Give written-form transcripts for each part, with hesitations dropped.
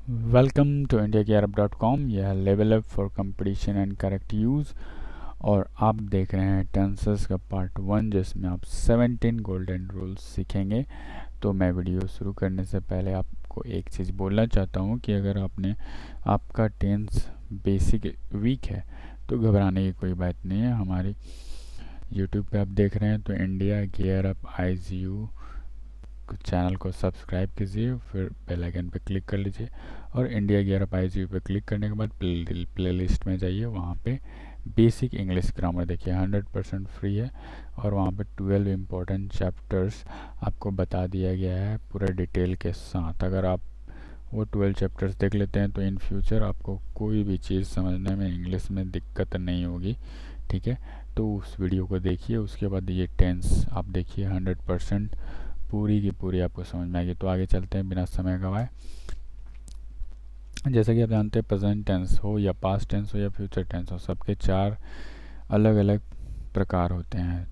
Welcome to indiagearup.com। यह है level up for competition and correct use और आप देख रहे हैं टेंसेस का पार्ट 1 जिसमें आप 17 गोल्डन रूल्स सीखेंगे। तो मैं वीडियो शुरू करने से पहले आपको एक चीज़ बोलना चाहता हूँ कि अगर आपका टेंस बेसिक वीक है तो घबराने की कोई बात नहीं है। हमारी यूट्यूब पे आप देख रहे हैं तो India gear up IGU channel को सब्सक्राइब कीजिए, फिर बेल आइकन पर क्लिक कर लीजिए और इंडिया गियर अप IGU पे क्लिक करने के बाद प्लेलिस्ट में जाइए। वहाँ पे बेसिक इंग्लिश ग्रामर देखिए, 100% फ्री है और वहाँ पे 12 इम्पोर्टेंट चैप्टर्स आपको बता दिया गया है पूरा डिटेल के साथ। अगर आप वो 12 चैप्टर्स देख लेते हैं तो इन फ्यूचर आपको कोई भी चीज़ समझने में इंग्लिश में दिक्कत नहीं होगी। ठीक है, तो उस वीडियो को देखिए, उसके बाद ये टेंस आप देखिए, 100% पूरी की पूरी आपको समझ में आएगी। तो आगे चलते हैं बिना समय गवाए। जैसा कि आप जानते हैं प्रेजेंट टेंस हो या पास्ट टेंस हो या फ्यूचर टेंस हो, सबके 4 अलग अलग प्रकार होते हैं,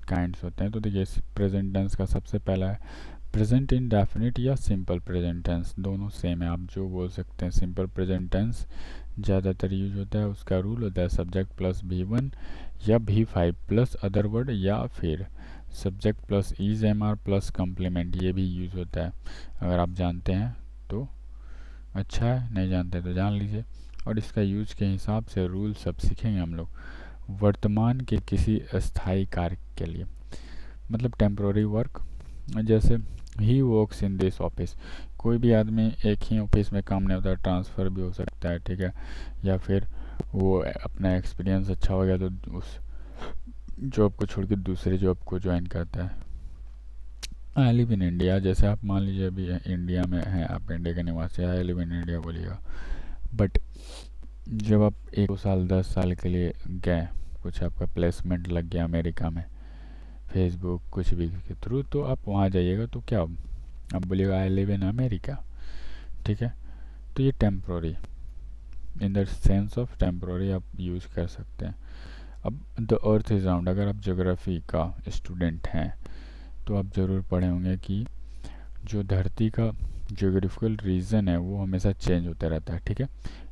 काइंड्स होते हैं। तो देखिए प्रेजेंट टेंस का सबसे पहला है प्रेजेंट इंडेफिनिट या सिंपल प्रेजेंट टेंस। दोनों सेम है, आप जो बोल सकते हैं। सिंपल प्रेजेंट टेंस ज़्यादातर यूज होता है, उसका रूल होता है सब्जेक्ट प्लस V1 या V5 प्लस अदर वर्ड या फिर subject plus is MR plus complement, ये भी यूज़ होता है। अगर आप जानते हैं तो अच्छा है, नहीं जानते तो जान लीजिए। और इसका यूज के हिसाब से रूल सब सीखेंगे हम लोग। वर्तमान के किसी अस्थायी कार्य के लिए, मतलब टेम्प्रोरी वर्क, जैसे he works in this office. कोई भी आदमी एक ही ऑफिस में काम नहीं होता, ट्रांसफ़र भी हो सकता है। ठीक है, या फिर वो अपना एक्सपीरियंस अच्छा हो गया तो उस जॉब को छोड़ के दूसरे जॉब को ज्वाइन करता है। आई लिव इन इंडिया, जैसे आप मान लीजिए अभी इंडिया में हैं, आप इंडिया के निवासी, आई लिव इन इंडिया बोलिएगा। बट जब आप 1 साल 10 साल के लिए गए, कुछ आपका प्लेसमेंट लग गया अमेरिका में, फेसबुक कुछ भी के थ्रू, तो आप वहाँ जाइएगा तो क्या आप बोलिएगा आई लिव इन अमेरिका। ठीक है, तो ये temporary, in the sense of temporary आप यूज़ कर सकते हैं। अब द अर्थ इज़ राउंड, अगर आप ज्योग्राफी का स्टूडेंट हैं तो आप ज़रूर पढ़े होंगे कि जो धरती का ज्योग्राफिकल रीजन है वो हमेशा चेंज होता रहता है। ठीक है,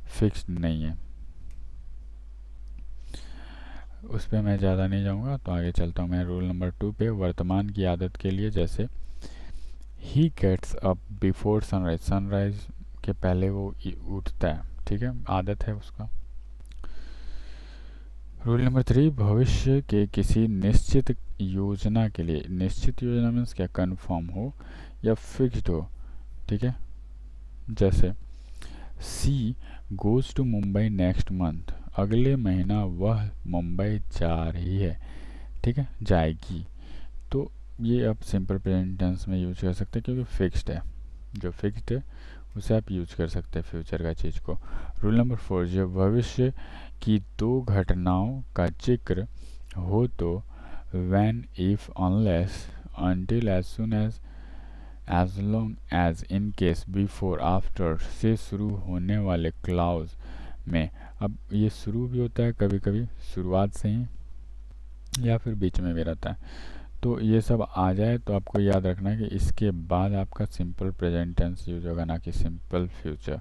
फिक्स्ड नहीं है। उस पर मैं ज़्यादा नहीं जाऊँगा, तो आगे चलता हूँ मैं रूल नंबर 2 पे। वर्तमान की आदत के लिए, जैसे ही gets up before sunrise, sunrise के पहले वो उठता है। ठीक है, आदत है उसका। रूल नंबर 3, भविष्य के किसी निश्चित योजना के लिए, निश्चित योजना मीन्स क्या, कन्फर्म हो या फिक्स्ड हो। ठीक है, जैसे she goes to Mumbai next month, अगले महीना वह मुंबई जा रही है। ठीक है, जाएगी। तो ये आप सिंपल प्रेजेंट टेंस में यूज कर सकते हैं क्योंकि फिक्स्ड है, जो फिक्स्ड है उसे आप यूज कर सकते हैं फ्यूचर का चीज़ को। रूल नंबर 4, जब भविष्य की 2 घटनाओं का जिक्र हो तो when, if, unless, until, as soon as long as, in case, before, after से शुरू होने वाले क्लाउज में। अब ये शुरू भी होता है कभी कभी शुरुआत से ही या फिर बीच में भी रहता है, तो ये सब आ जाए तो आपको याद रखना है कि इसके बाद आपका सिंपल प्रेजेंट टेंस यूज होगा, ना कि सिंपल फ्यूचर।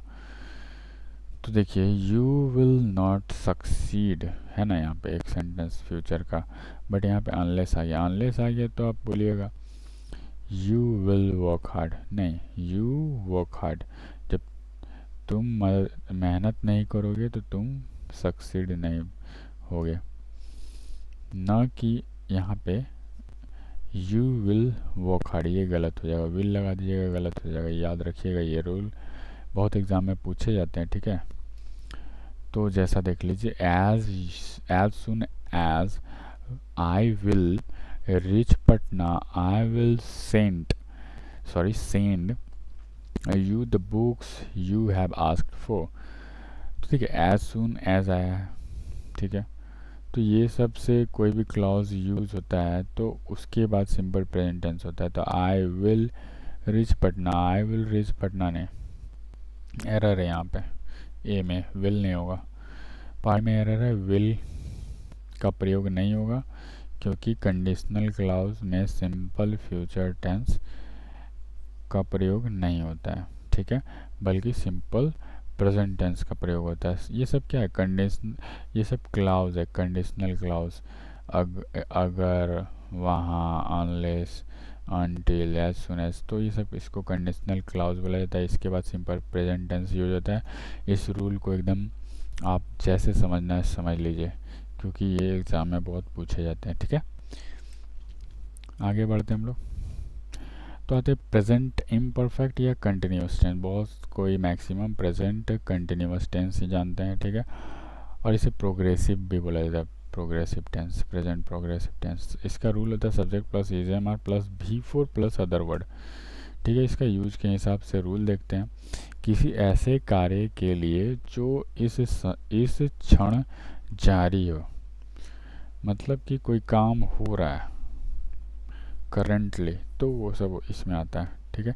तो देखिए यू विल नॉट सक्सीड है ना, यहाँ पे एक सेंटेंस फ्यूचर का, बट यहाँ पे अनलेस आ गया। अनलेस आ गया तो आप बोलिएगा यू विल वर्क हार्ड, नहीं, यू वर्क हार्ड। जब तुम मेहनत नहीं करोगे तो तुम सक्सीड नहीं होगे, ना कि यहाँ पे यू विल वर्क हार्ड, ये गलत हो जाएगा। विल लगा दीजिएगा, गलत हो जाएगा। याद रखिएगा, ये रूल बहुत एग्जाम में पूछे जाते हैं। ठीक है, तो जैसा देख लीजिए, as soon as I will reach Patna, I will send you the books you have asked for. तो ठीक है, एज सुन एज आया है। ठीक है, तो ये सब से कोई भी क्लॉज यूज होता है तो उसके बाद सिंपल प्रेजेंट टेंस होता है। तो आई will reach Patna, I will reach Patna ने, एरर है यहाँ पे, ए में विल नहीं होगा, पार्ट में एरर है, विल का प्रयोग नहीं होगा क्योंकि कंडीशनल क्लॉज में सिंपल फ्यूचर टेंस का प्रयोग नहीं होता है। ठीक है, बल्कि सिंपल प्रेजेंट टेंस का प्रयोग होता है। ये सब क्या है, कंडीशन, ये सब क्लाउज है, कंडीशनल क्लाउज, अगर, वहाँ, unless, until, as soon as, तो ये सब इसको कंडीशनल क्लाउज बोला जाता है। इसके बाद सिंपल प्रेजेंट टेंस यूज होता है। इस रूल को एकदम आप जैसे समझना है समझ लीजिए, क्योंकि ये एग्ज़ाम में बहुत पूछे जाते हैं। ठीक है, आगे बढ़ते हैं हम लोग। तो आते हैं प्रेजेंट इम्परफेक्ट या कंटिन्यूस टेंस। बहुत कोई मैक्सिमम प्रेजेंट कंटिन्यूस टेंस ही जानते हैं। ठीक है, और इसे प्रोग्रेसिव भी बोला जाता है, progressive tense, present progressive tense. इसका रूल होता है सब्जेक्ट प्लस ईजेएमआर plus V4 plus other word. ठीक है, इसका यूज के हिसाब से रूल देखते हैं। किसी ऐसे कार्य के लिए जो इस क्षण जारी हो, मतलब कि कोई काम हो रहा है करंटली, तो वो सब इसमें आता है। ठीक है,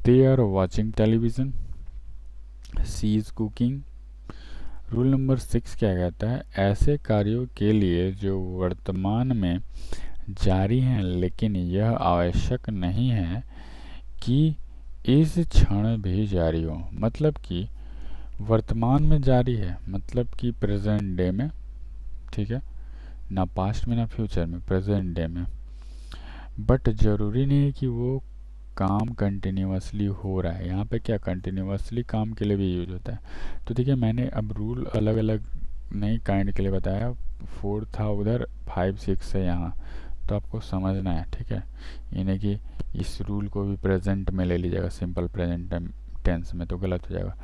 they are watching television, she is cooking. Rule number 6 क्या कहता है, ऐसे कार्यों के लिए जो वर्तमान में जारी हैं लेकिन यह आवश्यक नहीं है कि इस क्षण भी जारी हो। मतलब कि वर्तमान में जारी है, मतलब कि प्रेजेंट डे में। ठीक है, ना पास्ट में ना फ्यूचर में, प्रेजेंट डे में। बट ज़रूरी नहीं है कि वो काम कंटिन्यूसली हो रहा है। यहाँ पे क्या कंटिन्यूसली काम के लिए भी यूज होता है। तो देखिए, मैंने अब रूल अलग अलग नहीं काइंड के लिए बताया, 4 था उधर, 5 6 है यहाँ, तो आपको समझना है। ठीक है, यानी कि इस रूल को भी प्रेजेंट में ले लीजिएगा, सिंपल प्रेजेंट टेंस में तो गलत हो जाएगा।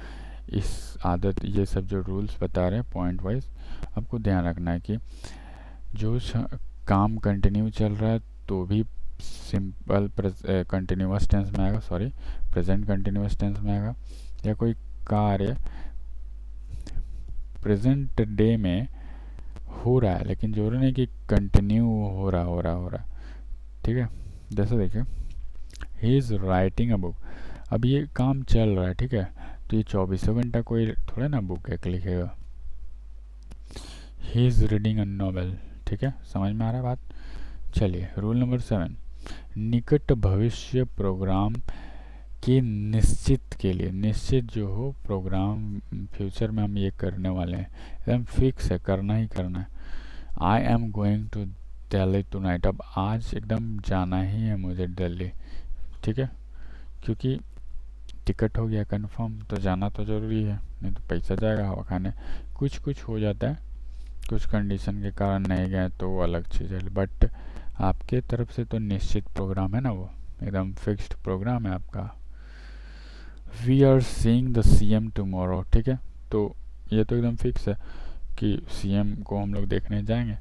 इस आदत, ये सब जो रूल्स बता रहे हैं पॉइंट वाइज, आपको ध्यान रखना है कि जो काम कंटिन्यू चल रहा है तो भी सिंपल कंटिन्यूअस टेंस में आएगा, सॉरी प्रेजेंट कंटिन्यूअस टेंस में आएगा। या कोई कार्य प्रेजेंट डे में हो रहा है लेकिन जरूरी नहीं कि कंटिन्यू हो रहा। ठीक है, जैसे देखिए, he is writing a book. अब ये काम चल रहा है। ठीक है, तो ये 24 घंटा कोई थोड़ा ना बुक एक लिखेगा। He is reading a novel. ठीक है, समझ में आ रहा है बात। चलिए, रूल नंबर 7, निकट भविष्य प्रोग्राम के निश्चित के लिए, निश्चित जो हो प्रोग्राम, फ्यूचर में हम ये करने वाले हैं, एकदम फिक्स है, करना ही करना है। I am going to Delhi tonight. अब आज एकदम जाना ही है मुझे दिल्ली। ठीक है, क्योंकि टिकट हो गया कंफर्म, तो जाना तो ज़रूरी है, नहीं तो पैसा जाएगा हवा खाने। कुछ कुछ हो जाता है, कुछ कंडीशन के कारण नहीं गए तो वो अलग चीज़ है, बट आपके तरफ से तो निश्चित प्रोग्राम है ना, वो एकदम फिक्स्ड प्रोग्राम है आपका। We are seeing the CM tomorrow. ठीक है, तो ये तो एकदम फिक्स है कि CM को हम लोग देखने जाएंगे।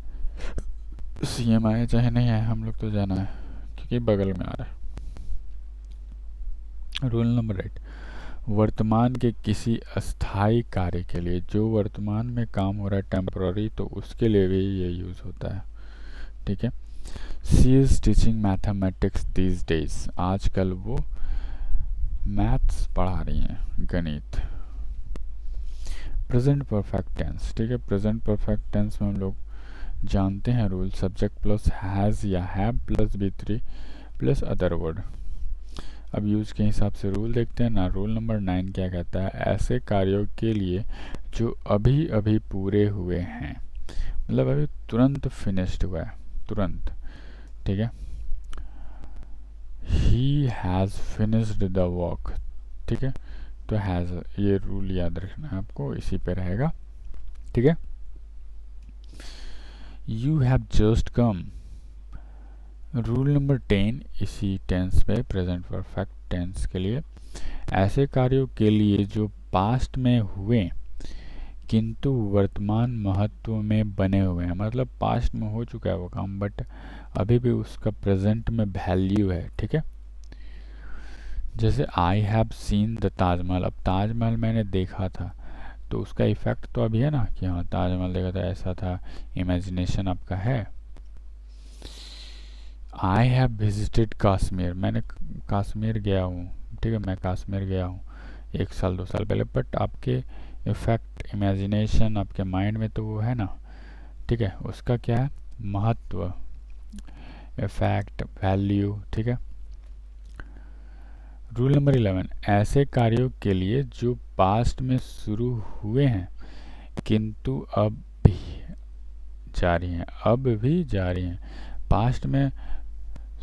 CM आए चाहे नहीं आए, हम लोग तो जाना है, क्योंकि बगल में आ रहा है। रूल नंबर 8, वर्तमान के किसी अस्थायी कार्य के लिए, जो वर्तमान में काम हो रहा है टेम्पररी, तो उसके लिए भी ये यूज़ होता है। ठीक है, she is teaching mathematics these days. आजकल वो मैथ्स पढ़ा रही हैं, गणित। Present perfect tense. ठीक है, प्रेजेंट परफेक्ट टेंस में हम लोग जानते हैं रूल, सब्जेक्ट प्लस हैज़ या have plus V3 plus other word. अब यूज के हिसाब से रूल देखते हैं ना। रूल नंबर 9 क्या कहता है, ऐसे कार्यों के लिए जो अभी अभी पूरे हुए हैं, मतलब अभी तुरंत फिनिश्ड हुआ है, तुरंत। ठीक है, he has finished the work. ठीक है, तो हैज़, ये रूल याद रखना है आपको, इसी पे रहेगा। ठीक है, you have just come. Rule number 10 इसी टेंस पे, प्रेजेंट परफेक्ट टेंस के लिए, ऐसे कार्यों के लिए जो पास्ट में हुए किंतु वर्तमान महत्व में बने हुए हैं, मतलब पास्ट में हो चुका है वो काम, बट अभी भी उसका प्रेजेंट में वैल्यू है। ठीक है, जैसे I have seen the Taj Mahal. अब ताजमहल मैंने देखा था, तो उसका इफेक्ट तो अभी है ना, कि हाँ ताजमहल देखा था, ऐसा था, इमेजिनेशन आपका है। I have visited Kashmir. मैंने कश्मीर गया हूँ। ठीक है, मैं कश्मीर गया हूँ 1 साल 2 साल पहले, बट आपके इफेक्ट, इमेजिनेशन आपके माइंड में तो वो है ना। ठीक है, उसका क्या है, महत्व, इफेक्ट, वैल्यू। ठीक है, रूल नंबर 11, ऐसे कार्यों के लिए जो पास्ट में शुरू हुए हैं किंतु अब भी जारी हैं, अब भी जारी हैं। पास्ट में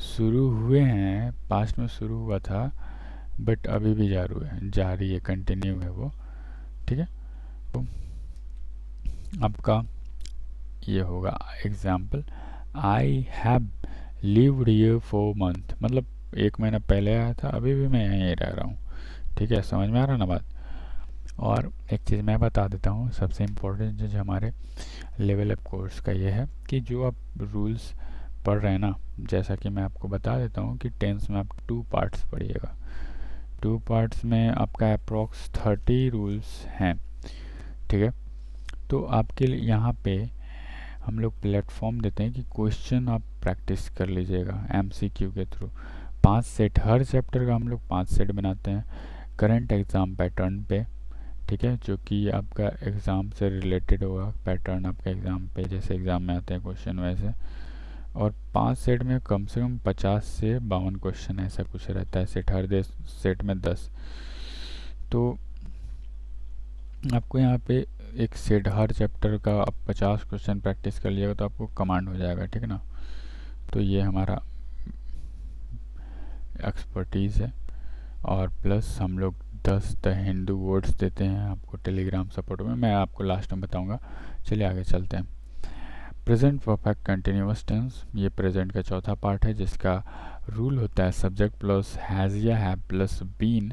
शुरू हुए हैं, पास्ट में शुरू हुआ था बट अभी भी जारी है, कंटिन्यू है वो, ठीक है। तो आपका ये होगा example, I have lived here for month, मतलब 1 महीना पहले आया था, अभी भी मैं यहीं रह रहा हूँ, ठीक है। समझ में आ रहा ना बात। और एक चीज़ मैं बता देता हूँ, सबसे इम्पोर्टेंट चीज़ हमारे लेवल अप कोर्स का ये है कि जो आप रूल्स पढ़ रहे हैं ना, जैसा कि मैं आपको बता देता हूँ कि टेंस में आप 2 पार्ट्स पढ़िएगा। 2 पार्ट्स में आपका अप्रोक्स 30 रूल्स हैं, ठीक है। तो आपके लिए यहाँ पे हम लोग प्लेटफॉर्म देते हैं कि क्वेश्चन आप प्रैक्टिस कर लीजिएगा एमसीक्यू के थ्रू। 5 सेट, हर चैप्टर का हम लोग 5 सेट बनाते हैं करंट एग्ज़ाम पैटर्न पे, ठीक है, जो कि आपका एग्ज़ाम से रिलेटेड होगा पैटर्न आपका एग्ज़ाम पे, जैसे एग्ज़ाम में आते हैं क्वेश्चन वैसे। और 5 सेट में कम से कम 50 से 52 क्वेश्चन ऐसा कुछ रहता है सेट, हर सेट में 10। तो आपको यहाँ पे एक सेट हर चैप्टर का आप 50 क्वेश्चन प्रैक्टिस कर लिएगा तो आपको कमांड हो जाएगा, ठीक है ना। तो ये हमारा एक्सपर्टीज़ है। और प्लस हम लोग 10 द हिंदू वर्ड्स देते हैं आपको टेलीग्राम सपोर्ट में, मैं आपको लास्ट में बताऊंगा। चलिए आगे चलते हैं। प्रेजेंट परफेक्ट कंटिन्यूअस टेंस, ये प्रेजेंट का चौथा पार्ट है, जिसका रूल होता है सब्जेक्ट प्लस हैज़ या have plus been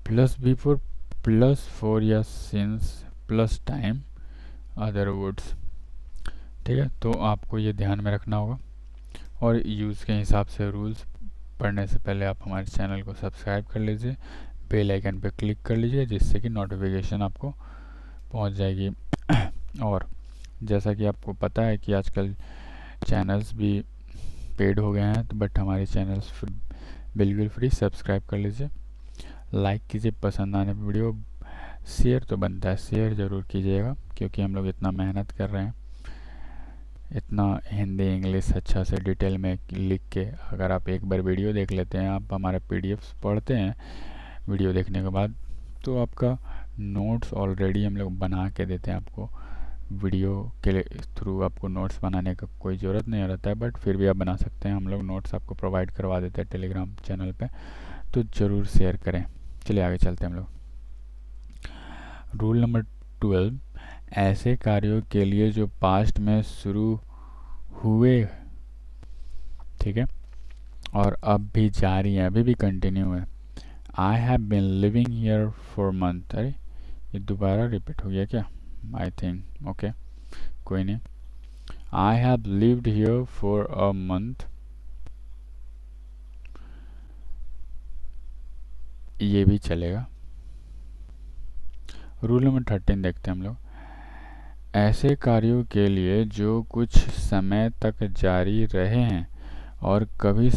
plus before plus for या since plus time other words, ठीक है। तो आपको ये ध्यान में रखना होगा और यूज़ के हिसाब से रूल्स पढ़ने से पहले आप हमारे चैनल को सब्सक्राइब कर लीजिए, बेल आइकन पे क्लिक कर लीजिए, जिससे कि नोटिफिकेशन आपको पहुंच जाएगी। और जैसा कि आपको पता है कि आजकल चैनल्स भी पेड हो गए हैं, तो बट हमारे चैनल्स बिल्कुल फ्री, सब्सक्राइब कर लीजिए, लाइक कीजिए, पसंद आने पर वीडियो, शेयर तो बनता है, शेयर ज़रूर कीजिएगा, क्योंकि हम लोग इतना मेहनत कर रहे हैं, इतना हिंदी इंग्लिश अच्छा से डिटेल में लिख के। अगर आप एक बार वीडियो देख लेते हैं, आप हमारा पीडीएफ पढ़ते हैं वीडियो देखने के बाद, तो आपका नोट्स ऑलरेडी हम लोग बना के देते हैं आपको। वीडियो के थ्रू आपको नोट्स बनाने का कोई ज़रूरत नहीं रहता है, बट फिर भी आप बना सकते हैं, हम लोग नोट्स आपको प्रोवाइड करवा देते हैं टेलीग्राम चैनल पे, तो ज़रूर शेयर करें। चलिए आगे चलते हैं हम लोग। रूल नंबर 12, ऐसे कार्यों के लिए जो पास्ट में शुरू हुए, ठीक है, और अब भी जारी है, अभी भी कंटिन्यू है। I have been living here for month, अरे ये दोबारा रिपीट हो गया क्या, आई थिंक, ओके कोई नहीं। I have lived here for a month, ये भी चलेगा। रूल नंबर 13 देखते हैं हम लोग। ऐसे कार्यों के लिए जो कुछ समय तक जारी रहे हैं और कभी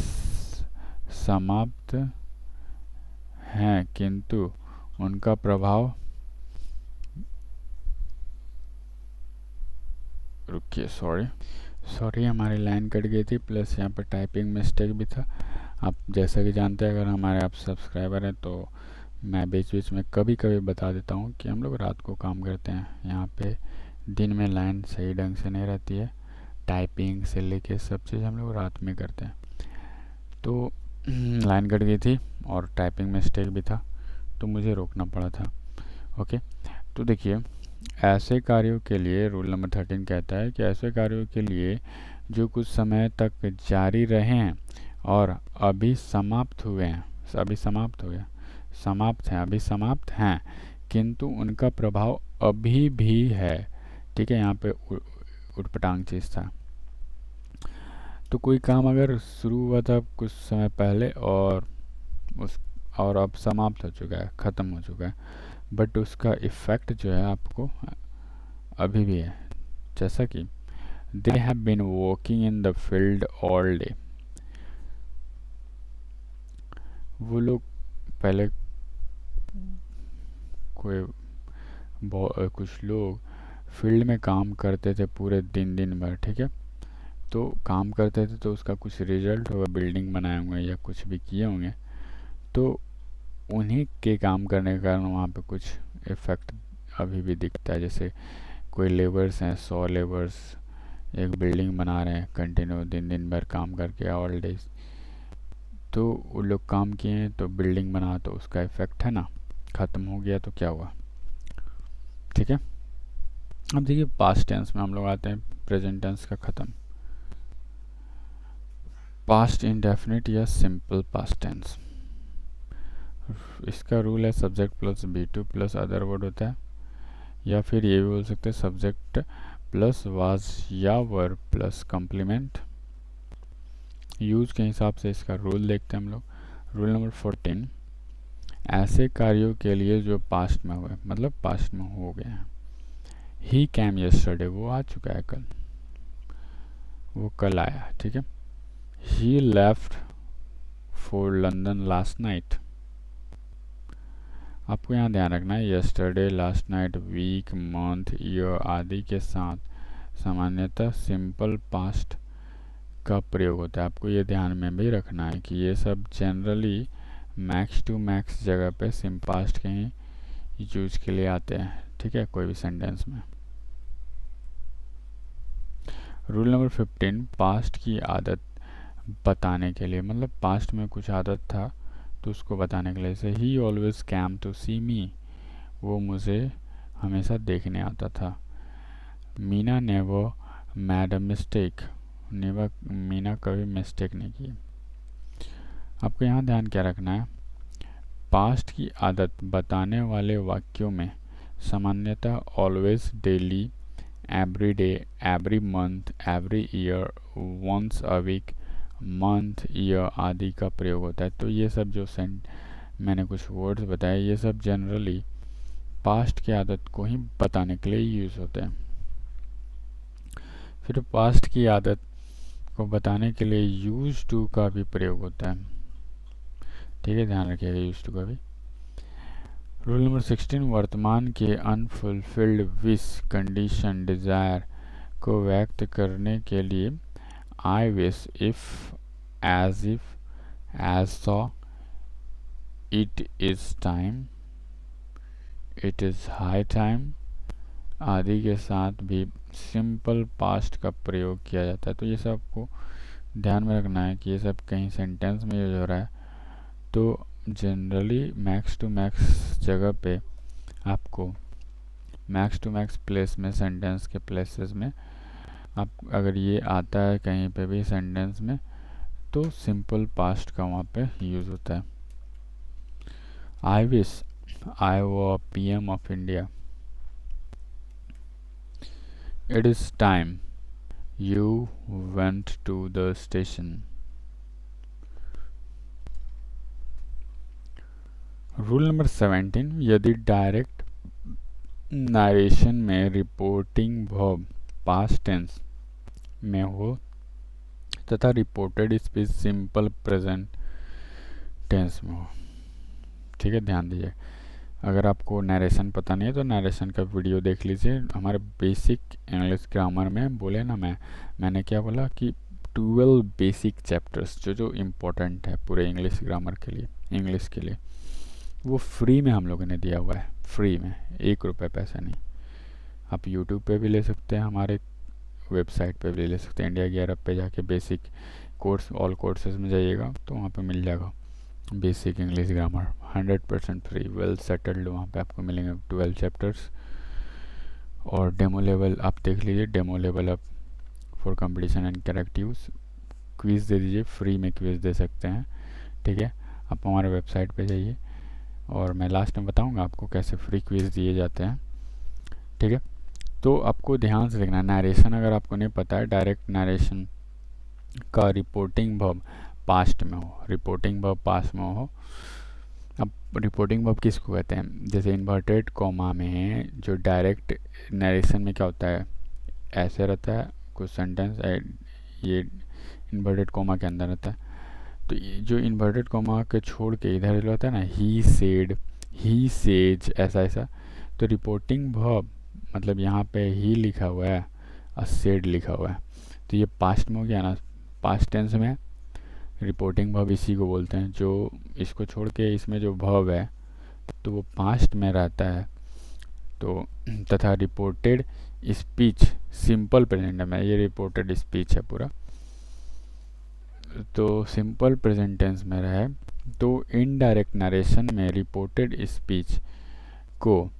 समाप्त हैं किंतु उनका प्रभाव, रुकिए सॉरी हमारी लाइन कट गई थी, प्लस यहाँ पर टाइपिंग मिस्टेक भी था। आप जैसा कि जानते हैं, अगर हमारे आप सब्सक्राइबर हैं, तो मैं बीच बीच में कभी कभी बता देता हूँ कि हम लोग रात को काम करते हैं, यहाँ पे दिन में लाइन सही ढंग से नहीं रहती है, टाइपिंग से लेके सब चीज़ हम लोग रात में करते हैं। तो लाइन कट गई थी और टाइपिंग मिस्टेक भी था, तो मुझे रोकना पड़ा था, ओके। तो देखिए, ऐसे कार्यों के लिए रूल नंबर 13 कहता है कि ऐसे कार्यों के लिए जो कुछ समय तक जारी रहे हैं और अभी समाप्त हुए हैं, अभी समाप्त हो गया, समाप्त हैं, अभी समाप्त हैं, किंतु उनका प्रभाव अभी भी है, ठीक है। यहाँ पे उटपटांग चीज़ था। तो कोई काम अगर शुरू हुआ था कुछ समय पहले और अब समाप्त हो चुका है, ख़त्म हो चुका है, बट उसका इफ़ेक्ट जो है आपको अभी भी है। जैसा कि they have been walking in the field all day, वो लोग पहले कुछ लोग फील्ड में काम करते थे पूरे दिन भर, ठीक है। तो काम करते थे तो उसका कुछ रिजल्ट होगा, बिल्डिंग बनाए होंगे या कुछ भी किए होंगे, तो उन्हीं के काम करने के कारण वहाँ पे कुछ इफ़ेक्ट अभी भी दिखता है। जैसे कोई लेबर्स हैं, 100 लेबर्स एक बिल्डिंग बना रहे हैं कंटिन्यू दिन दिन भर काम करके ऑल डेज, तो वो लोग काम किए हैं तो बिल्डिंग बना, तो उसका इफ़ेक्ट है ना, ख़त्म हो गया तो क्या हुआ। ठीक है, अब देखिए पास्ट टेंस में हम लोग आते हैं, प्रेजेंट टेंस का ख़त्म। पास्ट इंडेफिनिट या सिंपल पास्ट टेंस, इसका रूल है subject plus B2 plus other word होता है, या फिर ये भी बोल सकते हैं सब्जेक्ट प्लस वाज या वर्ब प्लस कम्प्लीमेंट। यूज के हिसाब से इसका रूल देखते हैं हम लोग। रूल नंबर 14, ऐसे कार्यों के लिए जो पास्ट में हुए, मतलब पास्ट में हो गए हैं। ही कैम यस्टरडे, वो आ चुका है कल, वो कल आया। ठीक है, he left for London last night. आपको यहाँ ध्यान रखना है yesterday, last night, week, month, year आदि के साथ सामान्यतः सिंपल पास्ट का प्रयोग होता है। आपको ये ध्यान में भी रखना है कि ये सब जनरली मैक्स टू मैक्स जगह पे सिम पास्ट के ही यूज के लिए आते हैं। ठीक है, कोई भी सेंटेंस में। रूल नंबर 15, पास्ट की आदत बताने के लिए, मतलब पास्ट में कुछ आदत था तो उसको बताने के लिए, जैसे ही ऑलवेज कैम टू सी मी, वो मुझे हमेशा देखने आता था। Meena never mad a mistake, Meena कभी मिस्टेक नहीं की। आपको यहाँ ध्यान क्या रखना है, पास्ट की आदत बताने वाले वाक्यों में सामान्यतः always, daily, every day, every month, every year, once a week, month, year आदि का प्रयोग होता है। तो ये सब जो मैंने कुछ वर्ड्स बताए, ये सब जनरली पास्ट की आदत को ही बताने के लिए यूज़ होते हैं। फिर पास्ट की आदत को बताने के लिए यूज टू का भी प्रयोग होता है। ठीक है, ध्यान रखिएगा यूज टू का भी। रूल नंबर 16, वर्तमान के अनफुलफिल्ड विश, कंडीशन, डिज़ायर को व्यक्त करने के लिए I wish, if, as if, as so, it is time, it is high time आदि के साथ भी सिंपल पास्ट का प्रयोग किया जाता है। तो ये सब आपको ध्यान में रखना है कि ये सब कहीं सेंटेंस में यूज हो रहा है तो जनरली मैक्स टू मैक्स जगह पे आपको मैक्स टू मैक्स प्लेस में, सेंटेंस के प्लेसेस में आप अगर ये आता है कहीं पे भी सेंटेंस में तो सिंपल पास्ट का वहाँ पे यूज़ होता है। I wish I were PM of India, it is time you went to the station. Rule number 17, यदि डायरेक्ट नरेशन में रिपोर्टिंग वर्ब पास्ट टेंस में हो तथा reported speech simple present tense में हो। ठीक है, ध्यान दीजिए। अगर आपको नरेशन पता नहीं है तो नरेशन का वीडियो देख लीजिए। हमारे बेसिक इंग्लिश ग्रामर में बोले ना, मैंने क्या बोला कि 12 बेसिक चैप्टर्स जो इम्पोर्टेंट है पूरे इंग्लिश ग्रामर के लिए, इंग्लिश के लिए, वो फ्री में हम लोगों ने दिया हुआ है। फ्री में, 1 रुपये पैसा नहीं। आप यूट्यूब पे भी ले सकते हैं, हमारे वेबसाइट पे भी ले सकते हैं। इंडिया गियर अप पे जाके बेसिक कोर्स, ऑल कोर्सेज में जाइएगा तो वहाँ पे मिल जाएगा basic English grammar 100% free, well settled. वहाँ पे आपको मिलेंगे 12 चैप्टर्स। और डेमो लेवल आप देख लीजिए, demo level up for competition and correctives, quiz दे दीजिए, फ्री में क्विज़ दे सकते हैं। ठीक है, आप हमारे वेबसाइट पे जाइए और मैं लास्ट में बताऊंगा आपको कैसे फ्री क्विज़ दिए जाते हैं। ठीक है, तो आपको ध्यान से देखना, नरेशन अगर आपको नहीं पता है, डायरेक्ट नरेशन का रिपोर्टिंग वर्ब पास्ट में हो, रिपोर्टिंग वर्ब पास्ट में हो। अब रिपोर्टिंग वर्ब किसको कहते हैं, जैसे इन्वर्टेड कॉमा में जो डायरेक्ट नरेशन में क्या होता है, ऐसे रहता है कुछ सेंटेंस, ये इन्वर्टेड कॉमा के अंदर रहता है। तो जो इन्वर्टेड कॉमा के छोड़ के इधर जो होता है ना, ही सेड, ही सेज, ऐसा ऐसा, तो रिपोर्टिंग वर्ब मतलब यहाँ पे ही लिखा हुआ है और सेड लिखा हुआ है, तो ये पास्ट में हो गया ना, पास्ट टेंस में, रिपोर्टिंग वर्ब इसी को बोलते हैं। जो इसको छोड़ के इसमें जो वर्ब है तो वो पास्ट में रहता है। तो तथा रिपोर्टेड स्पीच सिंपल प्रेजेंट में, ये रिपोर्टेड स्पीच है पूरा, तो सिंपल प्रेजेंट टेंस में रहे तो इनडायरेक्ट नरेशन में रिपोर्टेड स्पीच को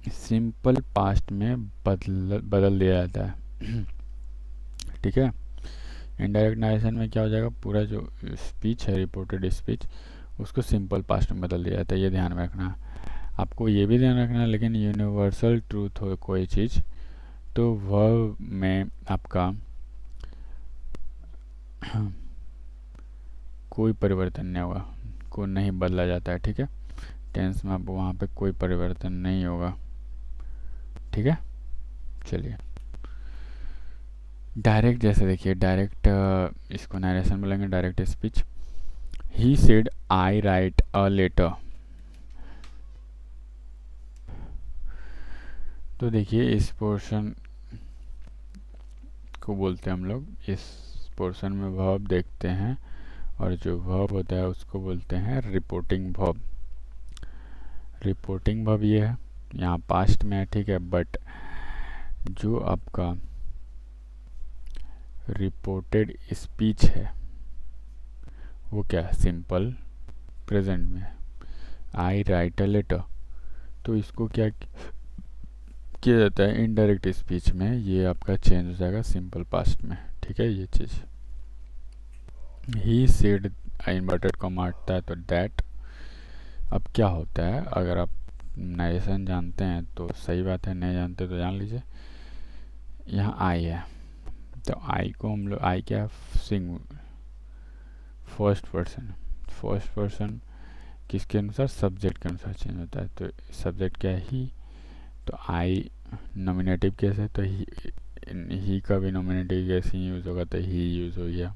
सिंपल पास्ट में बदल दिया जाता है। ठीक है, इनडायरेक्ट नरेशन में क्या हो जाएगा, पूरा जो स्पीच है रिपोर्टेड स्पीच उसको सिंपल पास्ट में बदल दिया जाता है। ये ध्यान में रखना है आपको, ये भी ध्यान रखना है। लेकिन यूनिवर्सल ट्रूथ हो कोई चीज़ तो वर्ब में आपका कोई परिवर्तन नहीं होगा, को नहीं बदला जाता है। ठीक है, टेंस में आपको वहाँ पे कोई परिवर्तन नहीं होगा। ठीक है, चलिए डायरेक्ट, जैसे देखिए डायरेक्ट, इसको नरेशन बोलेंगे direct speech. He said I write a letter. तो देखिए इस पोर्शन को बोलते हैं हम लोग, इस पोर्शन में वर्ब देखते हैं और जो वर्ब होता है उसको बोलते हैं रिपोर्टिंग वर्ब। रिपोर्टिंग वर्ब ये है, यहाँ पास्ट में है। ठीक है, बट जो आपका रिपोर्टेड स्पीच है वो क्या है, सिंपल प्रेजेंट में है। आई राइट अ लेटर, तो इसको क्या किया जाता है, इनडायरेक्ट स्पीच में ये आपका चेंज हो जाएगा सिंपल पास्ट में। ठीक है, ये चीज़। ही सेड इन्वर्टेड कॉमा हटता है तो दैट। अब क्या होता है, अगर आप नरेशन जानते हैं तो सही बात है, नहीं जानते तो जान लीजिए। यहाँ आई है तो आई को हम लोग, आई क्या सिंग फर्स्ट पर्सन किसके अनुसार, सब्जेक्ट के अनुसार चेंज होता है। तो सब्जेक्ट क्या है, ही, तो आई नॉमिनेटिव केस है तो ही का भी नॉमिनेटिव केस ही यूज़ होगा तो ही यूज़ हो गया।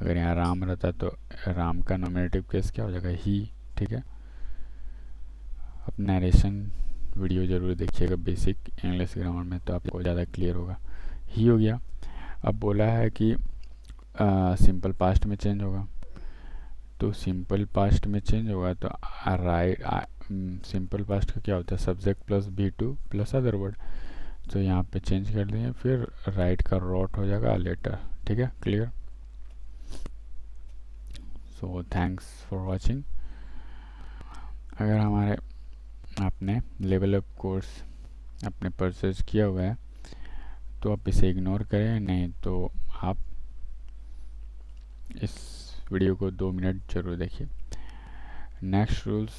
अगर यहाँ राम रहता तो राम का नॉमिनेटिव केस क्या हो जाएगा, ही। ठीक है, अब नरेशन वीडियो जरूर देखिएगा बेसिक इंग्लिश ग्रामर में, तो आपको ज़्यादा क्लियर होगा। ही हो गया। अब बोला है कि सिंपल पास्ट में चेंज होगा, तो सिंपल पास्ट में चेंज होगा तो राइट, सिंपल पास्ट का क्या होता है, subject plus V2 plus other word, तो यहाँ पे चेंज कर दिए, फिर राइट का रॉट हो जाएगा लेटर। ठीक है, clear. So thanks for watching. अगर हमारे आपने लेवल अप कोर्स आपने परचेज किया हुआ है तो आप इसे इग्नोर करें, नहीं तो आप इस वीडियो को 2 मिनट जरूर देखिए। नेक्स्ट रूल्स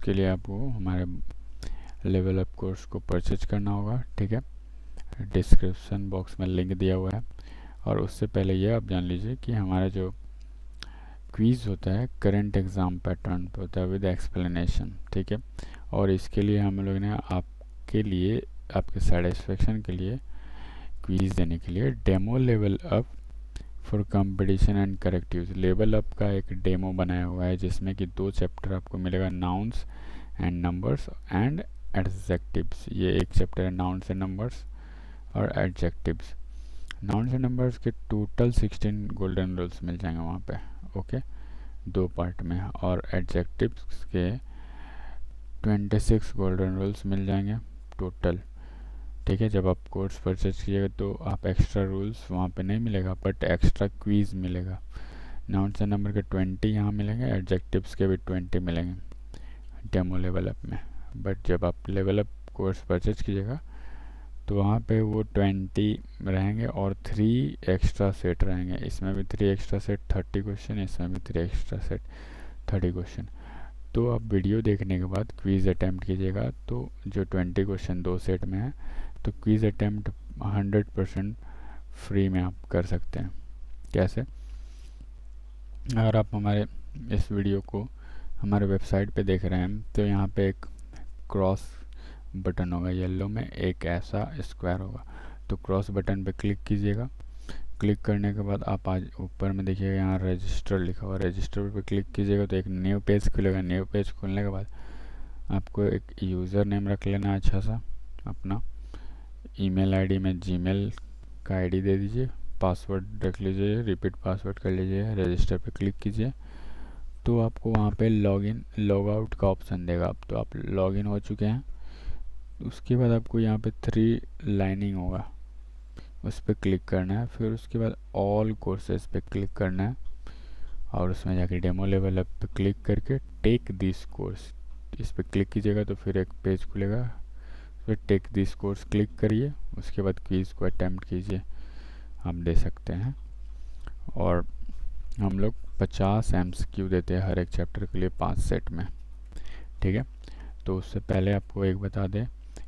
के लिए आपको हमारे लेवल अप कोर्स को परचेज करना होगा। ठीक है, डिस्क्रिप्शन बॉक्स में लिंक दिया हुआ है। और उससे पहले ये आप जान लीजिए कि हमारा जो क्विज़ होता है करंट एग्ज़ाम पैटर्न पे होता है विद एक्सप्लेनेशन। ठीक है, और इसके लिए हम लोग ने आपके लिए, आपके सेटिस्फेक्शन के लिए, क्विज़ देने के लिए demo level up for competition and correctives, level up का एक डेमो बनाया हुआ है जिसमें कि 2 चैप्टर आपको मिलेगा, nouns and numbers and adjectives. ये एक चैप्टर है नाउन्स एंड नंबर्स और एडजेक्टिव्स। नाउन्स एंड नंबर्स के टोटल 16 गोल्डन रूल्स मिल जाएंगे वहाँ पे, ओके, 2 पार्ट में। और एडजेक्टिव्स के 26 गोल्डन रूल्स मिल जाएंगे टोटल। ठीक है, जब आप कोर्स परचेज कीजिएगा तो आप एक्स्ट्रा रूल्स वहाँ पे नहीं मिलेगा, बट एक्स्ट्रा क्विज़ मिलेगा। नाउन्स एंड नंबर के 20 यहाँ मिलेंगे, एडजेक्टिव्स के भी 20 मिलेंगे डेमो लेवल अप में। बट जब आप लेवल अप कोर्स परचेज कीजिएगा तो वहाँ पे वो 20 रहेंगे और 3 एक्स्ट्रा सेट रहेंगे। इसमें भी 3 एक्स्ट्रा सेट 30 क्वेश्चन, इसमें भी 3 एक्स्ट्रा सेट 30 क्वेश्चन। तो आप वीडियो देखने के बाद क्विज़ अटैम्प्ट कीजिएगा तो जो 20 क्वेश्चन 2 सेट में है तो क्विज़ अटैम्प्ट 100% फ्री में आप कर सकते हैं। कैसे, अगर आप हमारे इस वीडियो को हमारे वेबसाइट पे देख रहे हैं तो यहाँ पे एक क्रॉस बटन होगा येलो में, एक ऐसा स्क्वायर होगा, तो क्रॉस बटन पे क्लिक कीजिएगा। क्लिक करने के बाद आप आज ऊपर में देखिएगा यहाँ रजिस्टर लिखा हुआ, रजिस्टर पे क्लिक कीजिएगा तो एक न्यू पेज खुलेगा। न्यू पेज खुलने के बाद आपको एक यूज़र नेम रख लेना है अच्छा सा अपना। ईमेल आईडी में जीमेल का आईडी दे दीजिए पासवर्ड रख लीजिए, रिपीट पासवर्ड कर लीजिए, रजिस्टर पे क्लिक कीजिए, तो आपको वहाँ पे लॉगिन लॉग आउट का ऑप्शन देगा। अब तो आप लॉगिन हो चुके हैं। उसके बाद आपको यहाँ पे 3 लाइनिंग होगा, उस पर क्लिक करना है। फिर उसके बाद ऑल कोर्सेज पे क्लिक करना है और उसमें जाके डेमो लेवल अप पे क्लिक करके टेक दिस कोर्स इस पर क्लिक कीजिएगा तो फिर एक पेज खुलेगा। फिर टेक दिस कोर्स क्लिक करिए, उसके बाद क्विज को अटैम्प्ट कीजिए, आप दे सकते हैं। और हम लोग 50 MCQ देते हैं हर एक चैप्टर के लिए 5 सेट में, ठीक है। तो उससे पहले आपको एक बता दें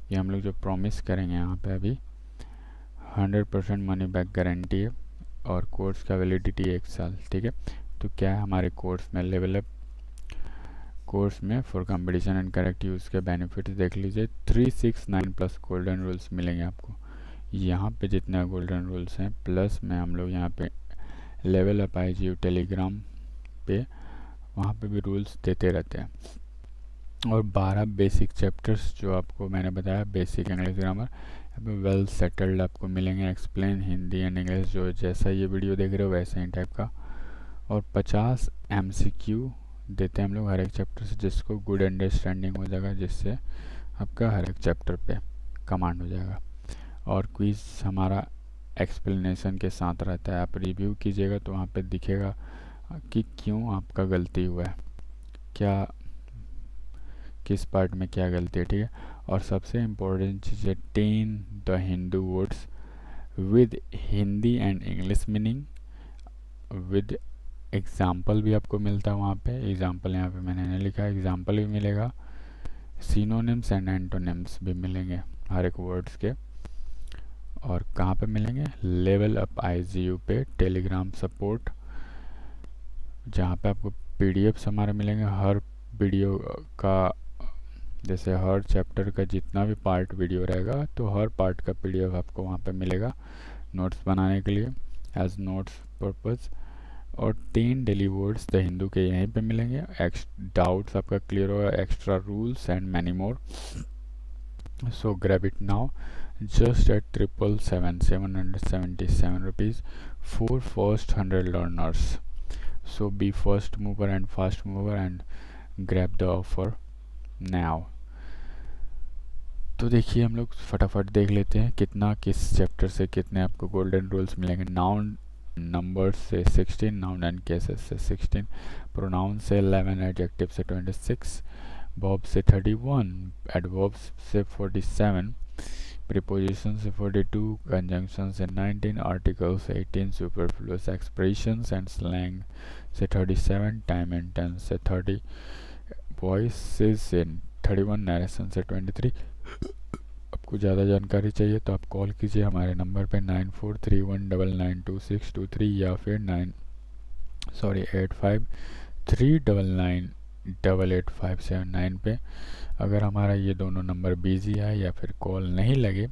कि हम लोग जो प्रॉमिस करेंगे यहाँ पे अभी 100% मनी बैक गारंटी है और कोर्स का वैलिडिटी 1 साल, ठीक है। तो क्या है हमारे कोर्स में, लेवल अप कोर्स में for competition and correct use के बेनिफिट्स देख लीजिए। 369 प्लस गोल्डन रूल्स मिलेंगे आपको यहाँ पे, जितने गोल्डन रूल्स हैं प्लस में हम लोग यहाँ पे लेवल अप IGU टेलीग्राम पे वहाँ पे भी रूल्स देते रहते हैं। और 12 बेसिक चैप्टर्स जो आपको मैंने बताया, basic English grammar well settled आपको मिलेंगे, एक्सप्लेन हिंदी एंड इंग्लिश, जो जैसा ये वीडियो देख रहे हो वैसे ही टाइप का। और 50 MCQ देते हैं हम लोग हर एक चैप्टर से, जिसको गुड अंडरस्टैंडिंग हो जाएगा, जिससे आपका हर एक चैप्टर पे कमांड हो जाएगा। और क्विज हमारा एक्सप्लेनेशन के साथ रहता है, आप रिव्यू कीजिएगा तो वहाँ पे दिखेगा कि क्यों आपका गलती हुआ है, क्या किस पार्ट में क्या गलती है, ठीक है। और सबसे इम्पोर्टेंट चीज़ है 10 the Hindu words with Hindi and English meaning with example भी आपको मिलता है वहाँ पे। एग्जाम्पल यहाँ पे मैंने नहीं लिखा, एग्जाम्पल भी मिलेगा, सिनोनिम्स एंड एंटोनिम्स भी मिलेंगे हर एक वर्ड्स के। और कहाँ पे मिलेंगे, लेवल अप IGU पे टेलीग्राम सपोर्ट, जहाँ पे आपको PDFs हमारे मिलेंगे हर वीडियो का, जैसे हर चैप्टर का जितना भी पार्ट वीडियो रहेगा तो हर पार्ट का PDF आपको वहाँ पे मिलेगा नोट्स बनाने के लिए एज नोट्स पर्पज़। और 10 डेली वर्ड्स द हिंदू के यहीं पे मिलेंगे, डाउट्स आपका क्लियर होगा, extra rules and many more. So grab it now just at 777 rupees for first 100 learners. So be first mover and fast mover and grab the offer now. तो देखिए हम लोग फटाफट देख लेते हैं कितना किस चैप्टर से कितने आपको गोल्डन रूल्स मिलेंगे। नाउन नंबर्स से 16, नाउन एंड केसेस से 16, प्रोनाउन से 11, एडजेक्टिव से 26, वर्ब से 31, एडवर्ब्स से 47, prepositions से 42, conjunctions से 19, articles से 18, superfluous expressions and slang से 37, time and tense से 30, voices से 31, narration से 23। आपको ज़्यादा जानकारी चाहिए तो आप कॉल कीजिए हमारे नंबर पे 9431992623 या फिर 8539988579 पे। अगर हमारा ये दोनों नंबर बिजी है या फिर कॉल नहीं लगे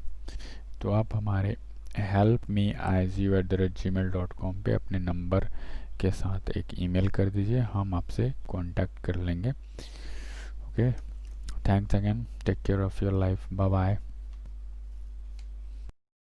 तो आप हमारे helpmeigu@gmail.com पे अपने नंबर के साथ एक ईमेल कर दीजिए, हम आपसे कांटेक्ट कर लेंगे। Okay, thanks again, take care of your life, bye bye.